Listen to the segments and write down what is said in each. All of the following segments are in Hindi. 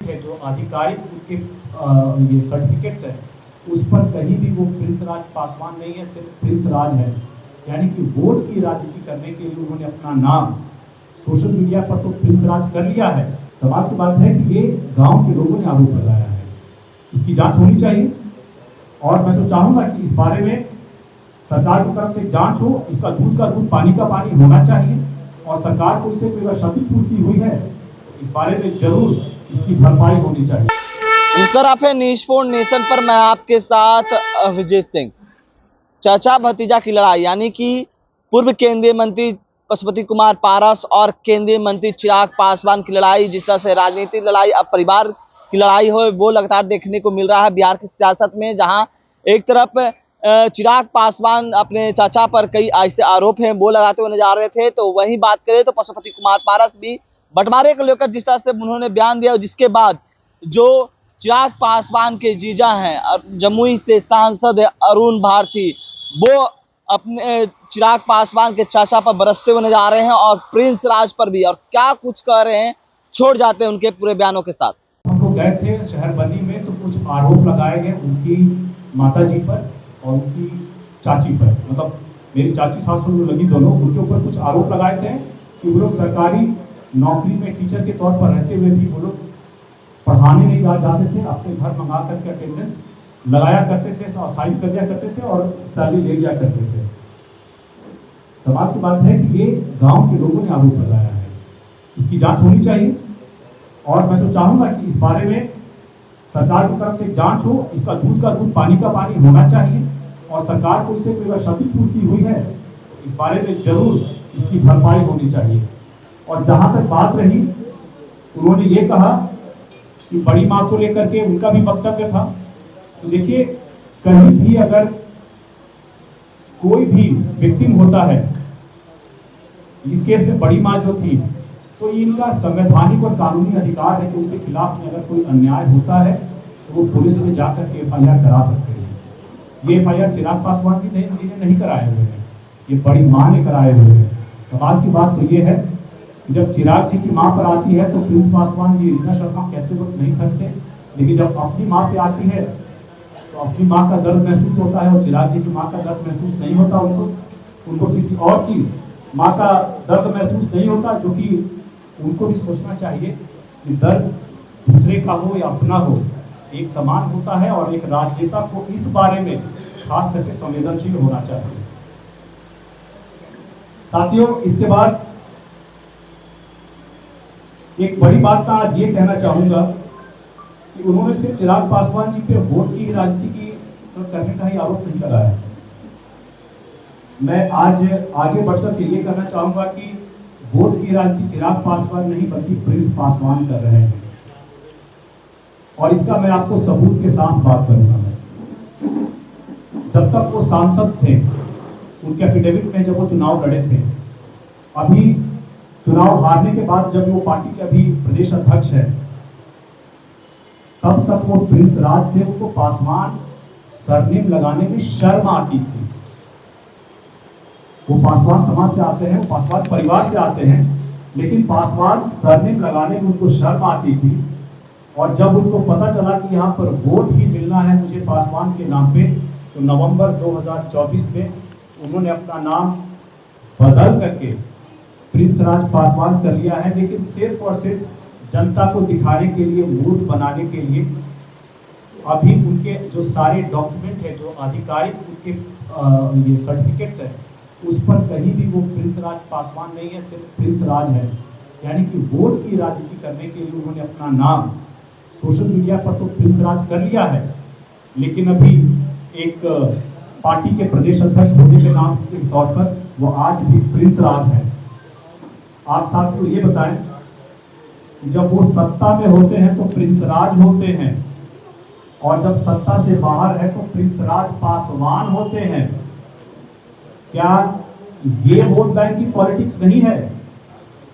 है जो आधिकारिक उनके ये सर्टिफिकेट्स है उस पर कहीं भी वो प्रिंस राज पासवान नहीं है, सिर्फ प्रिंस राज है। यानी कि वोट की राजनीति करने के लिए उन्होंने अपना नाम सोशल मीडिया पर तो प्रिंस राज कर लिया है। सवाल की बात है कि ये गांव के लोगों ने आरोप लगाया है, इसकी जांच होनी चाहिए। और मैं तो चाहूंगा कि इस बारे में सरकार की तरफ से जांच हो, इसका दूध का दूध पानी का पानी होना चाहिए और सरकार को इससे कोई क्षतिपूर्ति हुई है तो इस बारे में जरूर इसकी भरपाई होनी चाहिए। नमस्कार, आप है न्यूज़ 4 नेशन पर। मैं आपके साथ विजय सिंह। चाचा भतीजा की लड़ाई यानी कि पूर्व केंद्रीय मंत्री पशुपति कुमार पारस और केंद्रीय मंत्री चिराग पासवान की लड़ाई, जिस तरह से राजनीतिक लड़ाई अब परिवार की लड़ाई हो, वो लगातार देखने को मिल रहा है बिहार की सियासत में। जहां एक तरफ चिराग पासवान अपने चाचा पर कई ऐसे आरोप हैं वो लगाते हुए नजर आ रहे थे, तो वहीं बात करें तो पशुपति कुमार पारस भी बंटवारे को लेकर जिस तरह से उन्होंने बयान दिया, जिसके बाद जो चिराग पासवान के जीजा हैं, जमुई से सांसद अरुण भारती, वो अपने चिराग पासवान के चाचा पर बरसते हुए नजर आ रहे हैं और प्रिंस राज पर भी, और क्या कुछ कह रहे हैं छोड़ जाते हैं उनके पूरे बयानों के साथ। हम लोग गए थे शहर बनी में तो कुछ आरोप लगाए गए उनकी माता जी पर और उनकी चाची पर, मतलब मेरी चाची सासू लगी दोनों, उनके ऊपर कुछ आरोप लगाए थे कि वो लोग सरकारी नौकरी में टीचर के तौर पर रहते हुए भी वो लोग पढ़ाने नहीं जाते थे, अपने घर मंगा करके अटेंडेंस लगाया करते थे, साइन कर दिया करते थे और सैलरी ले लिया करते थे। सवाल की बात है कि ये गांव के लोगों ने आरोप लगाया है, इसकी जांच होनी चाहिए। और मैं तो चाहूंगा कि इस बारे में सरकार की तरफ से जांच हो, इसका दूध का दूध पानी का पानी होना चाहिए और सरकार को इससे कोई क्षतिपूर्ति हुई है तो इस बारे में जरूर इसकी भरपाई होनी चाहिए। और जहां तक बात रही, उन्होंने ये कहा कि बड़ी माँ को लेकर के उनका भी वक्तव्य था, तो देखिए कहीं भी अगर कोई भी विक्टिम होता है, इस केस में बड़ी माँ जो थी, तो इनका संवैधानिक और कानूनी अधिकार है कि उनके खिलाफ में अगर कोई अन्याय होता है तो वो पुलिस में जाकर के FIR करा सकते हैं। ये FIR चिराग पासवान जी ने नहीं कराए हुए हैं, ये बड़ी माँ ने कराए हुए हैं। सवाल की बात तो ये है, जब चिराग जी की माँ पर आती है तो प्रिंस पासवान जी रीना शर्मा कहते वक्त नहीं करते, लेकिन जब अपनी माँ पे आती है तो अपनी माँ का दर्द महसूस होता है और चिराग जी की माँ का दर्द महसूस नहीं होता, उनको किसी और की माँ का दर्द महसूस नहीं होता, जो कि उनको भी सोचना चाहिए कि दर्द दूसरे का हो या अपना हो, एक समान होता है और एक राजनेता को इस बारे में खास करके संवेदनशील होना चाहिए। साथियों, इसके बाद एक बड़ी बात मैं आज ये कहना चाहूंगा कि उन्होंने सिर्फ चिराग पासवान जी पे वोट की राजनीति करने का ही आरोप नहीं लगाया। मैं आज आगे बढ़कर के ये कहना चाहूंगा कि वोट की राजनीति चिराग पासवान नहीं बल्कि प्रिंस पासवान कर रहे हैं, और इसका मैं आपको सबूत के साथ बात करूंगा। मैं जब तक वो सांसद थे, उनके एफिडेविट में जब वो चुनाव लड़े थे, अभी चुनाव हारने के बाद जब वो पार्टी के अभी प्रदेश अध्यक्ष है, तब तक वो प्रिंस राज थे। उनको पासवान सरनेम लगाने में शर्म आती थी। वो पासवान समाज से आते हैं, वो पासवान परिवार से आते हैं, लेकिन पासवान सरनेम लगाने में उनको शर्म आती थी। और जब उनको पता चला कि यहाँ पर वोट ही मिलना है मुझे पासवान के नाम पे, तो नवंबर 2024 में उन्होंने अपना नाम बदल करके प्रिंस राज पासवान कर लिया है, लेकिन सिर्फ और सिर्फ जनता को दिखाने के लिए, मूर्ख बनाने के लिए। अभी उनके जो सारे डॉक्यूमेंट है, जो आधिकारिक उनके ये सर्टिफिकेट्स है, उस पर कहीं भी वो प्रिंस राज पासवान नहीं है, सिर्फ प्रिंस राज है। यानी कि वोट की राजनीति करने के लिए उन्होंने अपना नाम सोशल मीडिया पर तो प्रिंस राज कर लिया है, लेकिन अभी एक पार्टी के प्रदेश अध्यक्ष होने के नाम के तौर पर वो आज भी प्रिंस राज है। आप साथियों ये बताएं, जब वो सत्ता में होते हैं तो प्रिंस राज होते हैं, और जब सत्ता से बाहर है तो प्रिंस राज पासवान होते हैं। क्या ये वोट बैंक की पॉलिटिक्स नहीं है?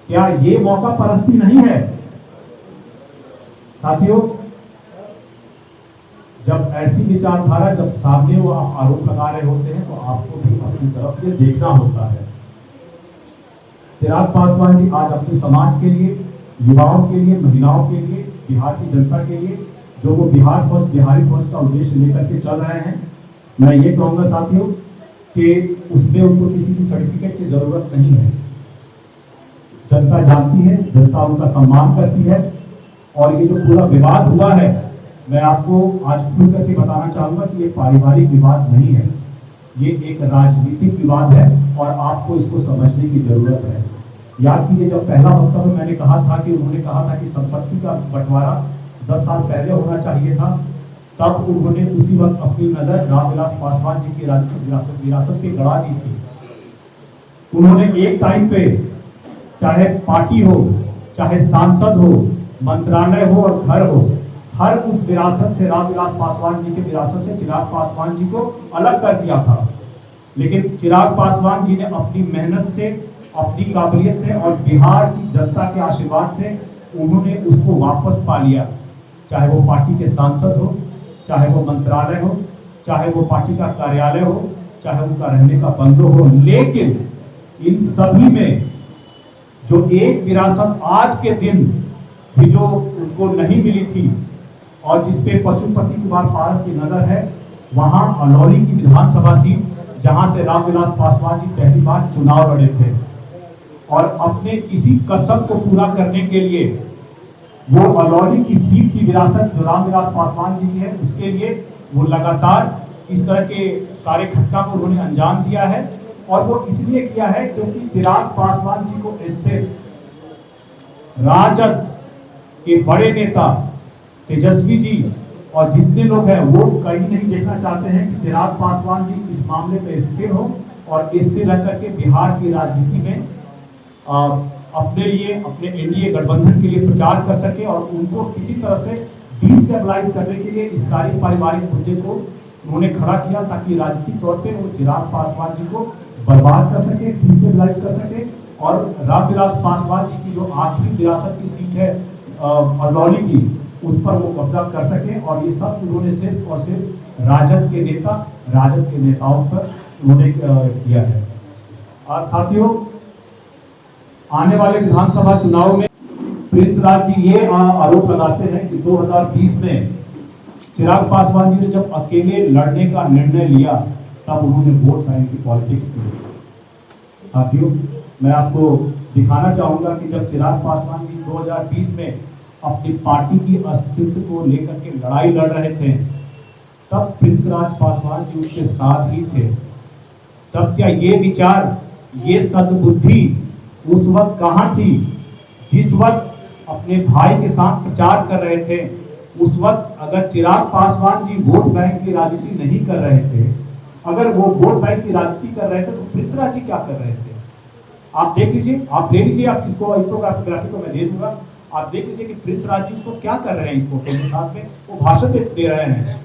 क्या ये मौका परस्ती नहीं है? साथियों, जब ऐसी विचारधारा जब सामने वो आरोप लगा रहे होते हैं तो आपको भी अपनी तरफ ये देखना होता है। चिराग पासवान जी आज अपने समाज के लिए, युवाओं के लिए, महिलाओं के लिए बिहार की जनता के लिए, जो वो बिहार फर्स्ट, बिहारी फर्स्ट का उद्देश्य लेकर के चल रहे हैं। मैं ये कहूँगा साथियों कि उसमें उनको किसी की सर्टिफिकेट की जरूरत नहीं है। जनता जानती है, जनता उनका सम्मान करती है। और ये जो पूरा विवाद हुआ है, मैं आपको आज खुल करके बताना चाहूंगा कि ये पारिवारिक विवाद नहीं है, ये एक राजनीतिक विवाद है और आपको इसको समझने की जरूरत है। याद कीजिए, जब पहला वक्तव्य मैंने कहा था कि उन्होंने कहा था कि संपत्ति का बंटवारा 10 साल पहले होना चाहिए था, तब उन्होंने उसी वक्त अपनी नजर रामविलास पासवान जी की राजनीतिक विरासत पे गड़ा दी थी। उन्होंने एक टाइम पे चाहे पार्टी हो, चाहे सांसद हो, मंत्रालय हो और घर हो, हर उस विरासत से, रामविलास पासवान जी के विरासत से चिराग पासवान जी को अलग कर दिया था। लेकिन चिराग पासवान जी ने अपनी मेहनत से, अपनी काबिलियत से और बिहार की जनता के आशीर्वाद से उन्होंने उसको वापस पा लिया। चाहे वो पार्टी के सांसद हो, चाहे वो मंत्रालय हो, चाहे वो पार्टी का कार्यालय हो, चाहे उनका रहने का बंगलो हो। लेकिन इन सभी में जो एक विरासत आज के दिन भी जो उनको नहीं मिली थी और जिसपे पशुपति कुमार पारस की नजर है, वहां अलौली की विधानसभा सीट, जहां से रामविलास पासवान जी पहली बार चुनाव लड़े थे और अपने इसी कसम को पूरा करने के लिए वो अलौली की सीट की विरासत जो रामविलास पासवान जी की है, उसके लिए वो लगातार इस तरह के सारे घटना को उन्होंने अंजाम दिया है। और वो इसलिए किया है क्योंकि चिराग पासवान जी को स्थिर राजद के बड़े नेता तेजस्वी जी और जितने लोग हैं वो कहीं नहीं देखना चाहते हैं कि चिराग पासवान जी इस मामले पे स्थिर हो और स्थिर रह करके बिहार की राजनीति में अपने लिए, अपने एनडीए गठबंधन के लिए प्रचार कर सके और उनको किसी तरह से डिस्टेबलाइज करने के लिए इस सारे पारिवारिक मुद्दे को उन्होंने खड़ा किया, ताकि राजनीतिक तौर पे वो चिराग पासवान जी को बर्बाद कर सके, डिस्टेबलाइज कर सके और रामविलास पासवान जी की जो आखिरी विरासत की सीट है अलौली की, उस पर वो कब्जा कर सके। और ये सब उन्होंने सिर्फ और सिर्फ राजद के नेता, राजद के नेताओं पर उन्होंने किया है। और साथियों, आने वाले विधानसभा चुनाव में प्रिंस राज जी ये आरोप लगाते हैं कि 2020 में चिराग पासवान जी ने जब अकेले लड़ने का निर्णय लिया, तब उन्होंने वोट बैंक की पॉलिटिक्स की। साथियों, मैं आपको दिखाना चाहूंगा कि जब चिराग पासवान जी 2020 में अपनी पार्टी की अस्तित्व को लेकर के लड़ाई लड़ रहे थे, तब प्रिंस राज पासवान जी उसके साथ ही थे। तब क्या ये विचार, ये सद्बुद्धि उस वक्त कहाँ थी? जिस वक्त अपने भाई के साथ प्रचार कर रहे थे, उस वक्त अगर चिराग पासवान जी वोट बैंक की राजनीति नहीं कर रहे थे, अगर वो वोट बैंक की राजनीति कर रहे थे, तो प्रिंस राज जी क्या कर रहे थे? आप देख लीजिए, आप ले लीजिए, आप इसको इंफोग्राफी को मैं दे दूंगा। आप देख लीजिए कि प्रिंस राज जी इसको क्या कर रहे हैं। इस फोटो के साथ में वो भाषण दे रहे हैं।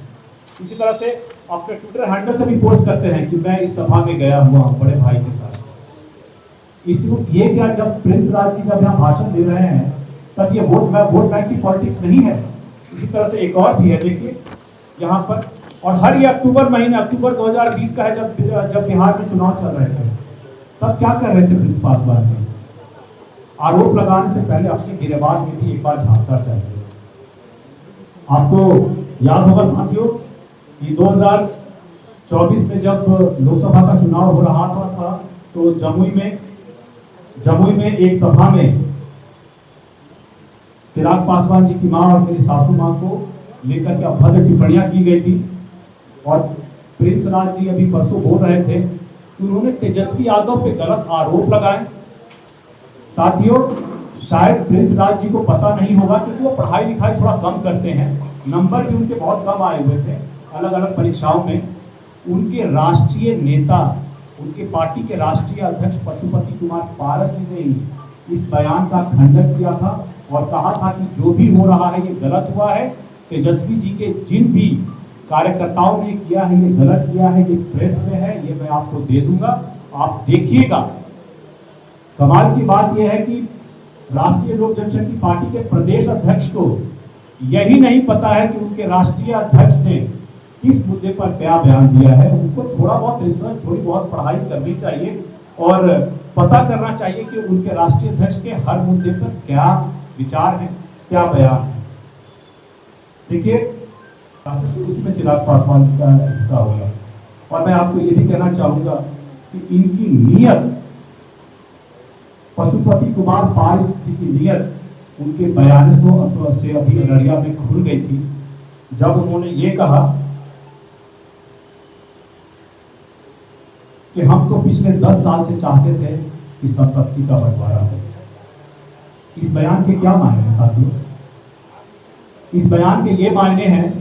इसी तरह से अपने ट्विटर हैंडल से भी पोस्ट करते हैं कि मैं इस सभा में गया हुआ हूँ बड़े भाई के साथ। ये क्या, जब प्रिंस राज जी जब यहाँ भाषण दे रहे हैं, तब ये वोट बैंक की पॉलिटिक्स नहीं है। इसी तरह से एक और भी है, देखिए यहाँ पर, और हर ये अक्टूबर महीने, अक्टूबर 2020 का है, जब बिहार में चुनाव चल रहे थे, तब क्या कर रहे थे प्रिंस पासवान जी? आरोप लगाने से पहले अपनी गिरेबान में भी एक बार झांकना चाहिए। आपको याद होगा साथियों कि 2024 में जब लोकसभा का चुनाव हो रहा था, तो जमुई में एक सभा में चिराग पासवान जी की मां और मेरी सासू मां को लेकर के अभद्र टिप्पणियां की गई थी। और प्रिंस राज जी अभी परसों बोल रहे थे कि उन्होंने तेजस्वी यादव पे गलत आरोप लगाए। साथियों, शायद प्रिंस राज जी को पता नहीं होगा क्योंकि वो पढ़ाई लिखाई थोड़ा कम करते हैं, नंबर भी उनके बहुत कम आए हुए थे अलग अलग परीक्षाओं में। उनके राष्ट्रीय नेता, उनके पार्टी के राष्ट्रीय अध्यक्ष पशुपति कुमार पारस जी ने इस बयान का खंडन किया था और कहा था कि जो भी हो रहा है ये गलत हुआ है। तेजस्वी जी के जिन भी कार्यकर्ताओं ने किया है ये गलत किया है, ये प्रेस में है, ये मैं आपको दे दूंगा, आप देखिएगा। कमाल की बात यह है कि राष्ट्रीय लोक जनशक्ति पार्टी के प्रदेश अध्यक्ष को यही नहीं पता है कि उनके राष्ट्रीय अध्यक्ष ने किस मुद्दे पर क्या बयान दिया है। उनको थोड़ा बहुत रिसर्च, थोड़ी बहुत पढ़ाई करनी चाहिए और पता करना चाहिए कि उनके राष्ट्रीय अध्यक्ष के हर मुद्दे पर क्या विचार है, क्या बयान है। देखिए, उसमें चिराग पासवान का हिस्सा होगा। और मैं आपको ये भी कहना चाहूंगा कि इनकी नीयत, पशुपति कुमार पारस जी की नीयत उनके बयानों से अभी अररिया में खुल गई थी, जब उन्होंने ये कहा कि हम तो पिछले 10 साल से चाहते थे कि संपत्ति का बंटवारा हो। इस बयान के क्या मायने हैं साथियों? इस बयान के ये मायने हैं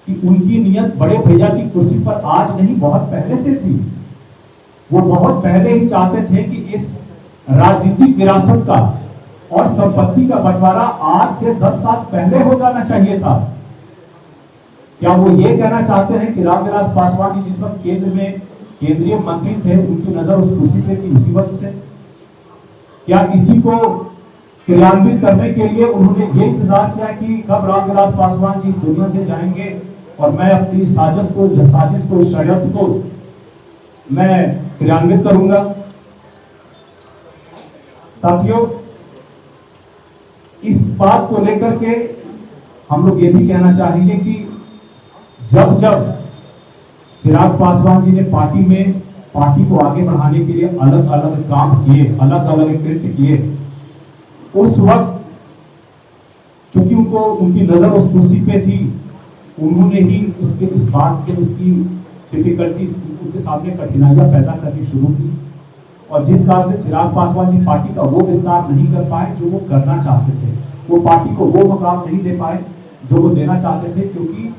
कि उनकी नियत बड़े भैया की कुर्सी पर आज नहीं, बहुत पहले से थी। वो बहुत पहले ही चाहते थे कि इस राजनीतिक विरासत का और संपत्ति का बंटवारा आज से 10 साल पहले हो जाना चाहिए था। क्या वो ये कहना चाहते हैं कि रामविलास पासवान जी जिस वक्त केंद्र में केंद्रीय मंत्री थे, उनकी नजर उस कुर्सी पे थी उसी वक्त से? क्या इसी को क्रियान्वित करने के लिए उन्होंने ये इंतजार किया कि कब रामविलास पासवान जी इस दुनिया से जाएंगे और मैं अपनी साजिश को, षड्यंत्र को मैं क्रियान्वित करूंगा? साथियों, इस बात को लेकर के हम लोग ये भी कहना चाहेंगे कि जब जब चिराग पासवान जी ने पार्टी को आगे बढ़ाने के लिए अलग अलग काम किए, अलग अलग कृत्य किए, उस वक्त चूंकि उनकी नजर उस कुर्सी पे थी, उन्होंने ही इस बात के उसकी डिफिकल्टीज, उनके सामने कठिनाइयां पैदा करनी शुरू की, और जिस कारण से चिराग पासवान जी पार्टी का वो विस्तार नहीं कर पाए जो वो करना चाहते थे। वो पार्टी को वो मकाम नहीं दे पाए जो वो देना चाहते थे, क्योंकि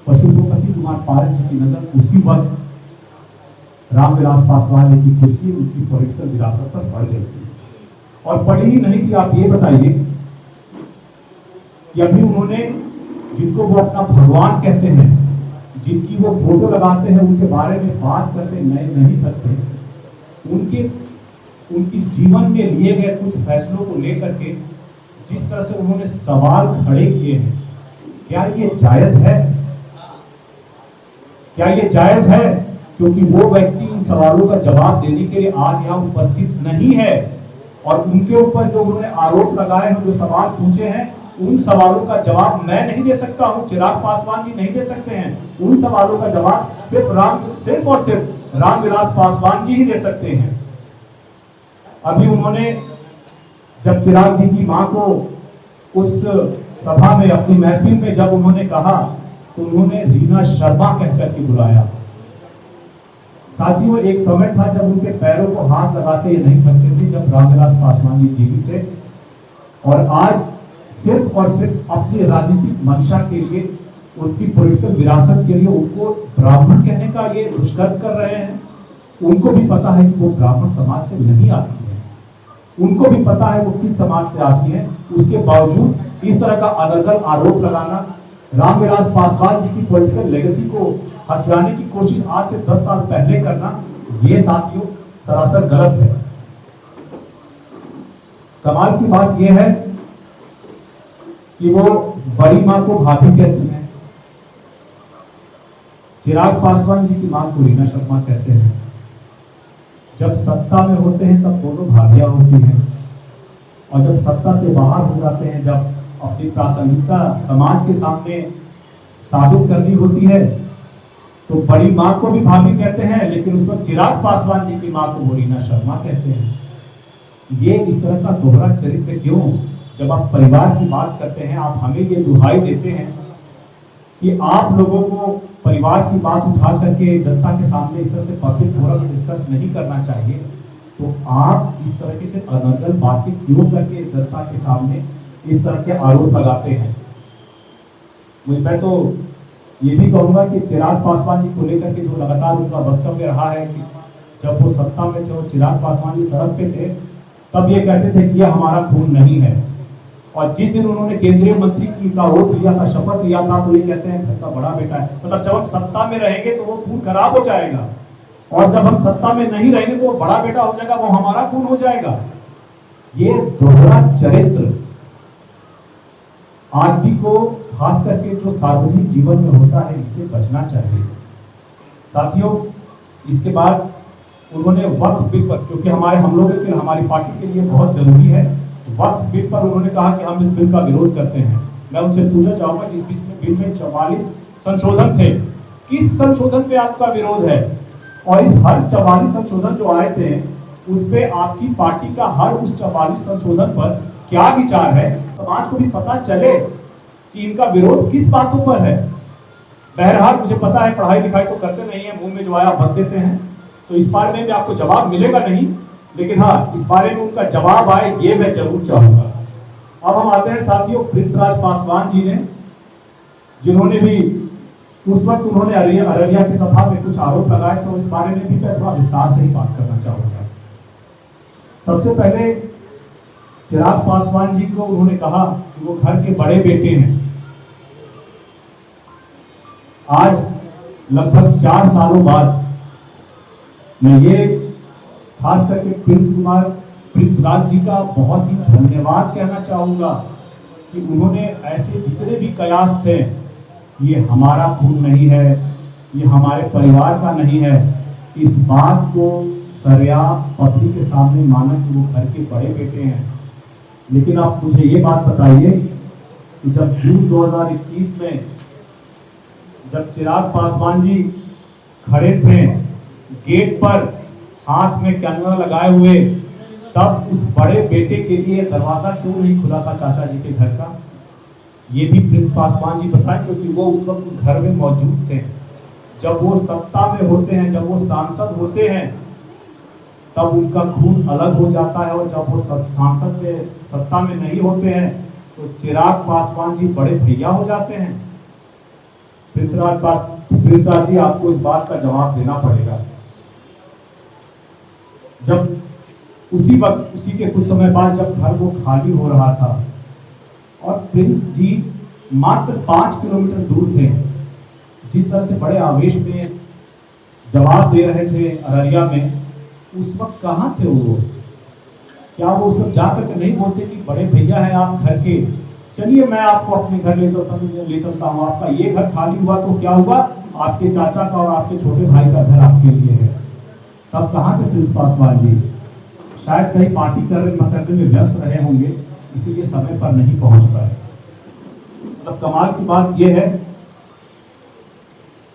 पशुपति कुमार पारस जी की नजर उसी वक्त रामविलास पासवान जी की कुर्सी, उनकी पॉलिटिकल विरासत पर पड़ गई थी। और पड़ी ही नहीं थी। आप ये बताइए कि अभी उन्होंने, जिनको वो अपना भगवान कहते हैं, जिनकी वो फोटो लगाते हैं, उनके बारे में बात करते नहीं सकते, उनकी जीवन में लिए गए कुछ फैसलों को लेकर के जिस तरह से उन्होंने सवाल खड़े किए हैं, क्या ये जायज है? क्या ये जायज है? क्योंकि वो व्यक्ति उन सवालों का जवाब देने के लिए आज यहाँ उपस्थित नहीं है, और उनके ऊपर जो उन्होंने आरोप लगाए हैं, जो सवाल पूछे हैं, उन सवालों का जवाब मैं नहीं दे सकता हूं, चिराग पासवान जी नहीं दे सकते हैं। उन सवालों का जवाब सिर्फ और सिर्फ रामविलास पासवान जी ही दे सकते हैं। अभी उन्होंने जब चिराग जी की मां को उस सभा में, अपनी महफिल में जब उन्होंने कहा, तो उन्होंने रीना शर्मा कहकर के बुलाया। साथियों, एक समय था जब उनके पैरों को हाथ लगाते ये नहीं थकते थे, जब रामविलास पासवान जी जीवित थे, और आज सिर्फ और सिर्फ अपनी राजनीतिक मंशा के लिए, उनकी पॉलिटिकल विरासत के लिए उनको ब्राह्मण कहने का ये दुष्कर्म कर रहे हैं। उनको भी पता है कि वो ब्राह्मण समाज से नहीं आती है, उनको भी पता है वो किस समाज से आती है। उसके बावजूद इस तरह का अनर्गल आरोप लगाना, रामविलास पासवान जी की पॉलिटिकल लेगेसी को हथियाने की कोशिश आज से 10 साल पहले करना, ये साथियों सरासर गलत है। कमाल की बात यह है कि वो बड़ी मां को भाभी कहती हैं, चिराग पासवान जी की मां को रीना शर्मा कहते हैं। जब सत्ता में होते हैं तब दोनों भाभियां होती हैं, और जब सत्ता से बाहर हो जाते हैं, जब अपनी प्रासंगिकता समाज के सामने साबित करनी होती है, तो बड़ी मां को भी भाभी कहते हैं, लेकिन उस वक्त चिराग पासवान जी की मां को वो रीना शर्मा कहते हैं। ये इस तरह का दोहरा चरित्र क्यों? जब आप परिवार की बात करते हैं, आप हमें ये दुहाई देते हैं कि आप लोगों को परिवार की बात उठा करके जनता के सामने इस तरह से पब्लिक फोरम में डिस्कस नहीं करना चाहिए, तो आप इस तरह के अनर्गल बातें क्यों करके जनता के सामने इस तरह के आरोप लगाते हैं? मैं तो ये भी कहूंगा कि चिराग पासवान जी को लेकर के जो लगातार उनका वक्तव्य रहा है कि जब वो सत्ता में थे और चिराग पासवान जी सड़क पे थे, तब ये कहते थे कि यह हमारा खून नहीं है, और जिस दिन उन्होंने केंद्रीय मंत्री की का ओथ लिया था, शपथ लिया था, तो ये कहते हैं घर का बड़ा बेटा है। मतलब जब हम सत्ता में रहेंगे तो वो खून खराब हो जाएगा, और जब हम सत्ता में नहीं रहेंगे तो वो बड़ा बेटा हो जाएगा, वो हमारा खून हो जाएगा। ये दोहरा चरित्र आदमी को, खास करके जो सार्वजनिक जीवन में होता है, इससे बचना चाहिए। साथियों, इसके बाद उन्होंने वक्फ बिल पर, क्योंकि हम लोगों के, हमारी पार्टी के लिए बहुत जरूरी है, वक्फ बिल पर उन्होंने कहा कि हम इस बिल का विरोध करते हैं। मैं उनसे पूछना चाहूंगा कि इस बिल में 44 संशोधन थे, किस संशोधन पे आपका विरोध है? और इस हर 44 संशोधन जो आए थे उस पे आपकी पार्टी का हर उस 44 संशोधन पर क्या विचार है? समाज को भी पता चले कि इनका विरोध किस बातों पर है। बहरहाल मुझे पता है पढ़ाई लिखाई तो करते नहीं है, मुंह में जो आया भर देते हैं, तो इस बारे में भी आपको जवाब मिलेगा नहीं, लेकिन हाँ इस बारे में उनका जवाब आए ये मैं जरूर चाहूंगा। अब हम आते हैं साथियों प्रिंस राज पासवान जी ने, जिन्होंने भी उस वक्त उन्होंने अररिया की सभा में कुछ आरोप लगाए थे, इस बारे में भी मैं थोड़ा विस्तार से ही बात करना चाहूंगा। सबसे पहले चिराग पासवान जी को उन्होंने कहा कि वो घर के बड़े बेटे हैं। आज लगभग 4 सालों बाद मैं ये खास करके प्रिंस राज जी का बहुत ही धन्यवाद कहना चाहूंगा कि उन्होंने ऐसे जितने भी कयास थे, ये हमारा खून नहीं है, ये हमारे परिवार का नहीं है, इस बात को सरेआम पब्लिक के सामने माना कि वो घर के बड़े बेटे हैं। लेकिन आप मुझे ये बात बताइए कि जब जून 2021 में जब चिराग पासवान जी खड़े थे गेट पर हाथ में कैमरा लगाए हुए, तब उस बड़े बेटे के लिए दरवाजा क्यों नहीं खुला था चाचा जी के घर का? ये भी प्रिंस पासवान जी बताएं, क्योंकि वो उस वक्त उस घर में मौजूद थे। जब वो सत्ता में होते हैं, जब वो सांसद होते हैं, तब उनका खून अलग हो जाता है, और जब वो सांसद के सत्ता में नहीं होते हैं तो चिराग पासवान जी बड़े भैया हो जाते हैं। प्रिंस राज जी आपको इस बात का जवाब देना पड़ेगा। जब उसी वक्त उसी के कुछ समय बाद जब घर वो खाली हो रहा था और प्रिंस जी मात्र 5 किलोमीटर दूर थे, जिस तरह से बड़े आवेश में जवाब दे रहे थे अररिया में, उस वक्त कहाँ थे वो? क्या वो उस वक्त जाकर के नहीं बोलते कि बड़े भैया हैं आप घर के, चलिए मैं आपको अपने घर ले चलता हूँ, आपका ये घर खाली हुआ तो क्या हुआ, आपके चाचा का और आपके छोटे भाई का घर आपके लिए है। तब कहाँ थे प्रिंस पासवान जी? शायद कहीं पार्टी करने में व्यस्त रहे होंगे, इसीलिए समय पर नहीं पहुंच पाए। मतलब कमाल की बात यह है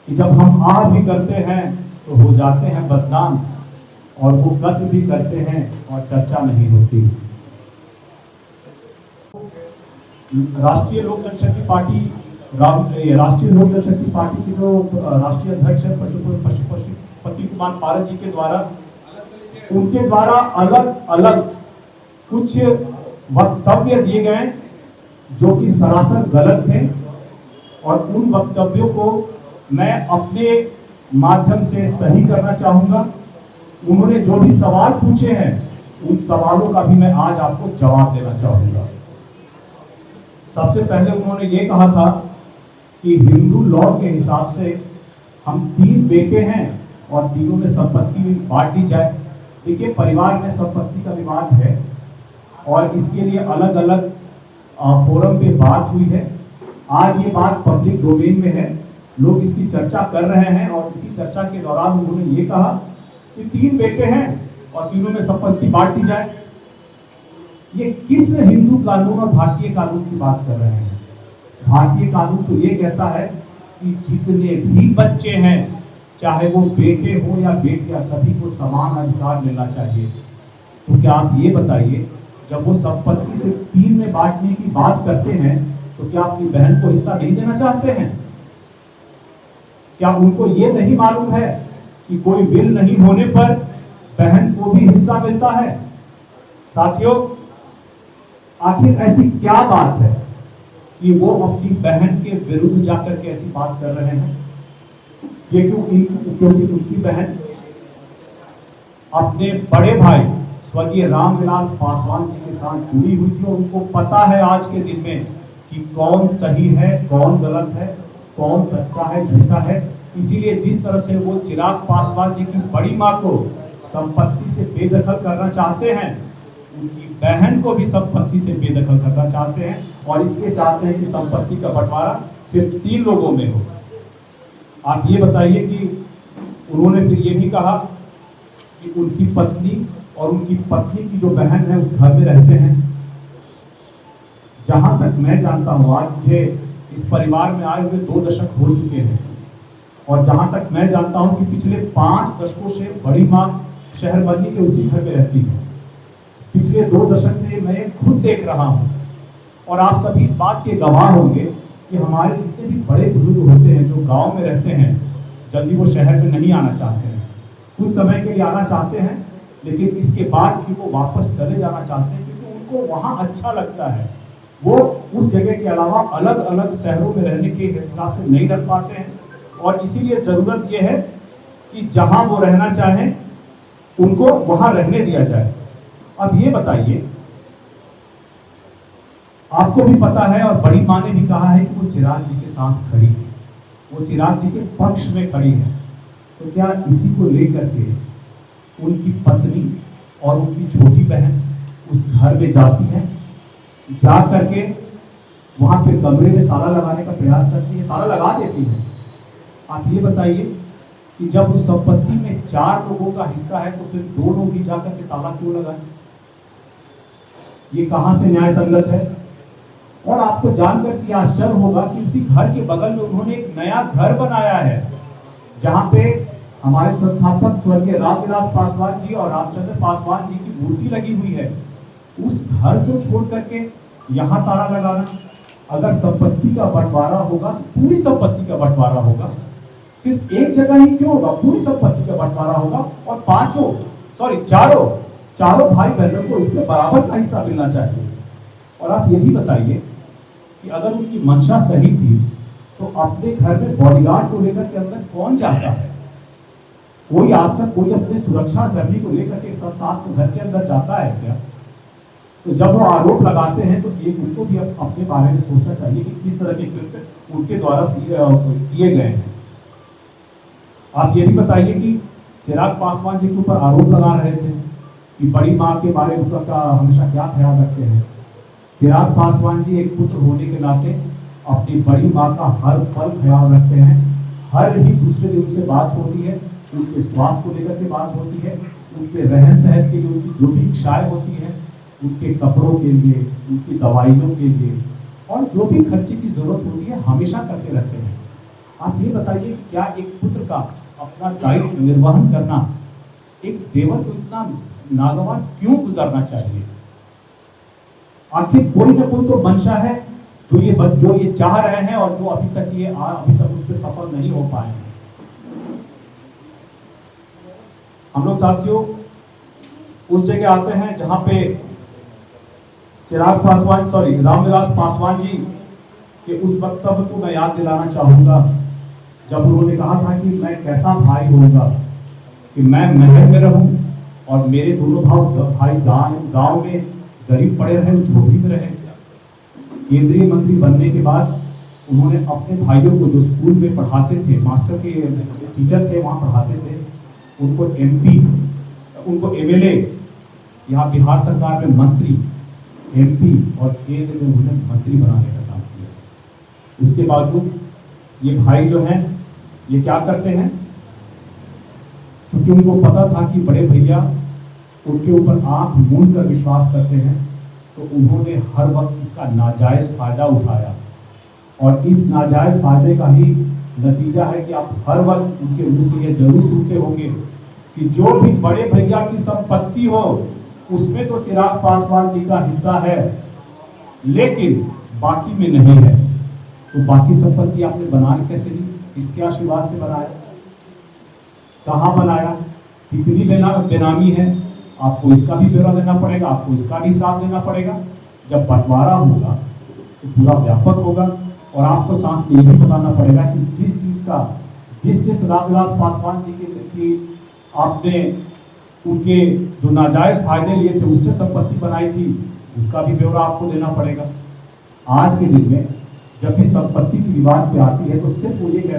कि जब हम आह भी करते हैं तो हो जाते हैं बदनाम, और वो कत्ल भी करते हैं और चर्चा नहीं होती। राष्ट्रीय लोक जनशक्ति पार्टी की जो राष्ट्रीय अध्यक्ष है पशुपति कुमार पारस जी के द्वारा, उनके द्वारा अलग अलग कुछ वक्तव्य दिए गए जो कि सरासर गलत थे, और उन वक्तव्यों को मैं अपने माध्यम से सही करना चाहूंगा। उन्होंने जो भी सवाल पूछे हैं उन सवालों का भी मैं आज आपको जवाब देना चाहूंगा। सबसे पहले उन्होंने ये कहा था कि हिंदू लॉ के हिसाब से हम 3 बेटे हैं और तीनों में संपत्ति बांट दी जाए। देखिए, परिवार में संपत्ति का विवाद है और इसके लिए अलग अलग फोरम पे बात हुई है। आज ये बात पब्लिक डोमेन में है, लोग इसकी चर्चा कर रहे हैं, और इसी चर्चा के दौरान उन्होंने ये कहा कि 3 बेटे हैं और तीनों में संपत्ति बांट दी जाए। ये किस हिंदू कानून और भारतीय कानून की बात कर रहे हैं? भारतीय कानून तो ये कहता है कि जितने भी बच्चे हैं, चाहे वो बेटे हो या बेटियां, सभी को समान अधिकार मिलना चाहिए। तो क्या आप ये बताइए, जब वो संपत्ति से 3 में बांटने की बात करते हैं तो क्या अपनी बहन को हिस्सा नहीं देना चाहते हैं? क्या उनको ये नहीं मालूम है कि कोई बिल नहीं होने पर बहन को भी हिस्सा मिलता है? साथियों, आखिर ऐसी क्या बात है कि वो अपनी बहन के विरुद्ध जाकर के ऐसी बात कर रहे हैं? ये क्योंकि उनकी बहन अपने बड़े भाई स्वर्गीय रामविलास पासवान जी के साथ जुड़ी हुई थी, और उनको पता है आज के दिन में कि कौन सही है, कौन गलत है, कौन सच्चा है, झूठा है। इसीलिए जिस तरह से वो चिराग पासवान जी की बड़ी मां को संपत्ति से बेदखल करना चाहते हैं, उनकी बहन को भी संपत्ति से बेदखल करना चाहते हैं, और इसलिए चाहते हैं कि संपत्ति का बंटवारा सिर्फ 3 लोगों में हो। आप ये बताइए कि उन्होंने फिर ये भी कहा कि उनकी पत्नी और उनकी पत्नी की जो बहन है उस घर में रहते हैं। जहां तक मैं जानता हूं, आज मुझे इस परिवार में आए हुए 2 दशक हो चुके हैं, और जहां तक मैं जानता हूं कि पिछले 5 दशकों से बड़ी माँ शहरबंदी के उसी घर में रहती है। पिछले 2 दशक से मैं खुद देख रहा हूं, और आप सभी इस बात के गवाह होंगे कि हमारे जितने भी बड़े बुजुर्ग होते हैं जो गांव में रहते हैं, जल्दी वो शहर में नहीं आना चाहते हैं, कुछ समय के लिए आना चाहते हैं, लेकिन इसके बाद फिर वो वापस चले जाना चाहते हैं, क्योंकि उनको वहाँ अच्छा लगता है। वो उस जगह के अलावा अलग अलग शहरों में रहने के हिसाब से नहीं रह पाते हैं, और इसीलिए ज़रूरत ये है कि जहाँ वो रहना चाहें उनको वहाँ रहने दिया जाए। अब ये बताइए, आपको भी पता है और बड़ी माँ ने भी कहा है कि वो चिराग जी के साथ खड़ी है, वो चिराग जी के पक्ष में खड़ी है। तो क्या इसी को लेकर के उनकी पत्नी और उनकी छोटी बहन उस घर में जाती है, जा करके वहां पे कमरे में ताला लगाने का प्रयास करती है, ताला लगा देती है? आप ये बताइए कि जब उस संपत्ति में 4 लोगों का हिस्सा है तो सिर्फ 2 लोग ही जाकर के ताला क्यों लगाए? ये कहां से न्याय संगत है? और आपको जानकर के आश्चर्य होगा कि उसी घर के बगल में उन्होंने एक नया घर बनाया है, जहां पे हमारे संस्थापक स्वर्गीय रामविलास पासवान जी और रामचंद्र पासवान जी की मूर्ति लगी हुई है। उस घर को छोड़ करके यहाँ ताला लगाना? अगर संपत्ति का बंटवारा होगा तो पूरी संपत्ति का बंटवारा होगा, सिर्फ एक जगह ही क्यों होगा? पूरी संपत्ति का बंटवारा होगा, और चारों भाई बहनों को इसमें बराबर का हिस्सा मिलना चाहिए। और आप ये भी बताइए कि अगर उनकी मंशा सही थी तो अपने घर में बॉडीगार्ड को लेकर के अंदर कौन जाता है? कोई आज तक कोई अपने सुरक्षा कर्मी को लेकर के साथ घर के अंदर जाता है क्या? तो जब वो आरोप लगाते हैं तो एक उनको भी अपने बारे में सोचना चाहिए कि किस तरह के कृत्य उनके द्वारा किए गए हैं। आप ये भी बताइए कि चिराग पासवान जी के ऊपर आरोप लगा रहे थे कि बड़ी माँ के बारे में उनका हमेशा क्या ख्याल रखते हैं। चिराग पासवान जी एक पुत्र होने के नाते अपनी बड़ी माँ का हर पल ख्याल रखते हैं, हर ही दूसरे दिन उनसे बात होती है, उनके स्वास्थ्य को लेकर के बात होती है, उनके रहन सहन के लिए उनकी जो भी इच्छाएं होती हैं, उनके कपड़ों के लिए, उनकी दवाइयों के लिए, और जो भी खर्चे की जरूरत होती है हमेशा करते रहते हैं। आप ये बताइए कि क्या एक पुत्र का अपना दायित्व निर्वहन करना एक देवर को इतना नागवार क्यों गुजरना चाहिए? आखिर कोई ना कोई तो मंशा है जो ये चाह रहे हैं और जो अभी तक उस पर सफल नहीं हो पाए हैं। हम लोग साथियों उस जगह आते हैं जहां पे रामविलास पासवान जी के उस वक्तव्य को मैं याद दिलाना चाहूंगा, जब उन्होंने कहा था कि मैं कैसा भाई होऊंगा कि मैं महल में रहूं और मेरे दोनों भाई गांव में गरीब पड़े रहे, झोपड़ी में रहे। केंद्रीय मंत्री बनने के बाद उन्होंने अपने भाइयों को जो स्कूल में पढ़ाते थे, मास्टर के टीचर थे वहाँ पढ़ाते थे, उनको MP, उनको MLA, यहाँ बिहार सरकार में मंत्री, MP और केंद्र में उन्होंने मंत्री बनाने का काम किया। उसके बावजूद ये भाई जो हैं ये क्या करते हैं, क्योंकि उनको पता था कि बड़े भैया उनके ऊपर आंख मूंद कर विश्वास करते हैं, तो उन्होंने हर वक्त इसका नाजायज फायदा उठाया। और इस नाजायज फायदे का ही नतीजा है कि आप हर वक्त उनके मुंह से ये जरूर सुनते होंगे कि जो भी बड़े भैया की संपत्ति हो उसमें तो चिराग पासवान जी का हिस्सा है, लेकिन बाकी में नहीं है। तो बाकी संपत्ति आपने बनाने कैसे दी? इसके आशीर्वाद से बनाया? कहाँ बनाया? कितनी बेनामी है? आपको इसका भी ब्यौरा देना पड़ेगा, आपको इसका भी हिसाब देना पड़ेगा। जब बंटवारा होगा तो पूरा व्यापक होगा, और आपको साथ में ये भी बताना पड़ेगा कि जिस रामविलास पासवान जी की आपने उनके जो नाजायज फायदे लिए थे उससे संपत्ति बनाई थी, उसका भी ब्यौरा आपको देना पड़ेगा। आज के दिन में जब भी संपत्ति की विवाद पे आती है तो सिर्फ वो ये